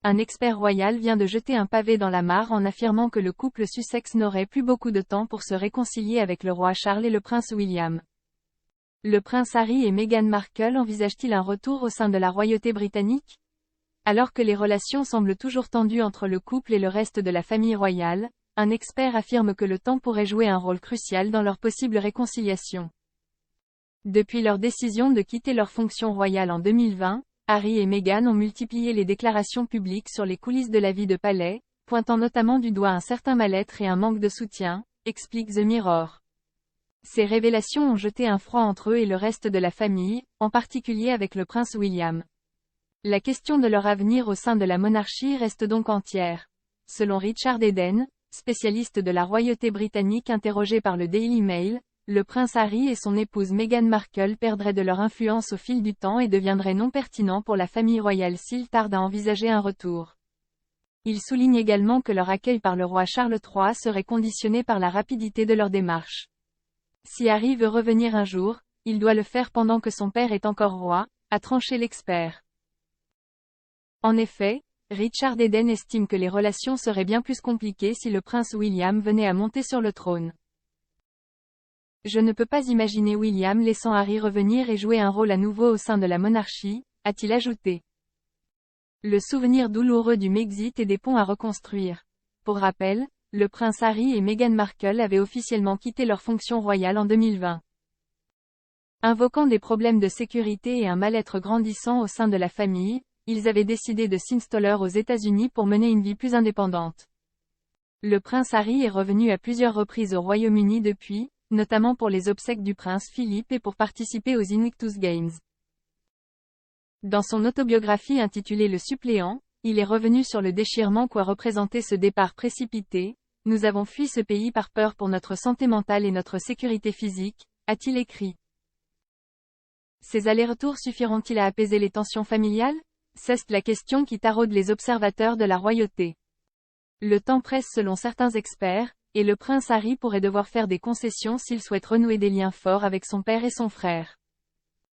Un expert royal vient de jeter un pavé dans la mare en affirmant que le couple Sussex n'aurait plus beaucoup de temps pour se réconcilier avec le roi Charles et le prince William. Le prince Harry et Meghan Markle envisagent-ils un retour au sein de la royauté britannique? Alors que les relations semblent toujours tendues entre le couple et le reste de la famille royale, un expert affirme que le temps pourrait jouer un rôle crucial dans leur possible réconciliation. Depuis leur décision de quitter leur fonction royale en 2020, Harry et Meghan ont multiplié les déclarations publiques sur les coulisses de la vie de palais, pointant notamment du doigt un certain mal-être et un manque de soutien, explique The Mirror. Ces révélations ont jeté un froid entre eux et le reste de la famille, en particulier avec le prince William. La question de leur avenir au sein de la monarchie reste donc entière. Selon Richard Eden, spécialiste de la royauté britannique interrogé par le Daily Mail, le prince Harry et son épouse Meghan Markle perdraient de leur influence au fil du temps et deviendraient non pertinents pour la famille royale s'ils tardent à envisager un retour. Il souligne également que leur accueil par le roi Charles III serait conditionné par la rapidité de leur démarche. Si Harry veut revenir un jour, il doit le faire pendant que son père est encore roi, a tranché l'expert. En effet, Richard Eden estime que les relations seraient bien plus compliquées si le prince William venait à monter sur le trône. Je ne peux pas imaginer William laissant Harry revenir et jouer un rôle à nouveau au sein de la monarchie, a-t-il ajouté. Le souvenir douloureux du Brexit et des ponts à reconstruire. Pour rappel, le prince Harry et Meghan Markle avaient officiellement quitté leur fonction royale en 2020. Invoquant des problèmes de sécurité et un mal-être grandissant au sein de la famille, ils avaient décidé de s'installer aux États-Unis pour mener une vie plus indépendante. Le prince Harry est revenu à plusieurs reprises au Royaume-Uni depuis, notamment pour les obsèques du prince Philippe et pour participer aux Invictus Games. Dans son autobiographie intitulée Le suppléant, il est revenu sur le déchirement qu'aurait représenté ce départ précipité. Nous avons fui ce pays par peur pour notre santé mentale et notre sécurité physique, a-t-il écrit. Ces allers-retours suffiront-ils à apaiser les tensions familiales? C'est la question qui taraude les observateurs de la royauté. Le temps presse selon certains experts, et le prince Harry pourrait devoir faire des concessions s'il souhaite renouer des liens forts avec son père et son frère.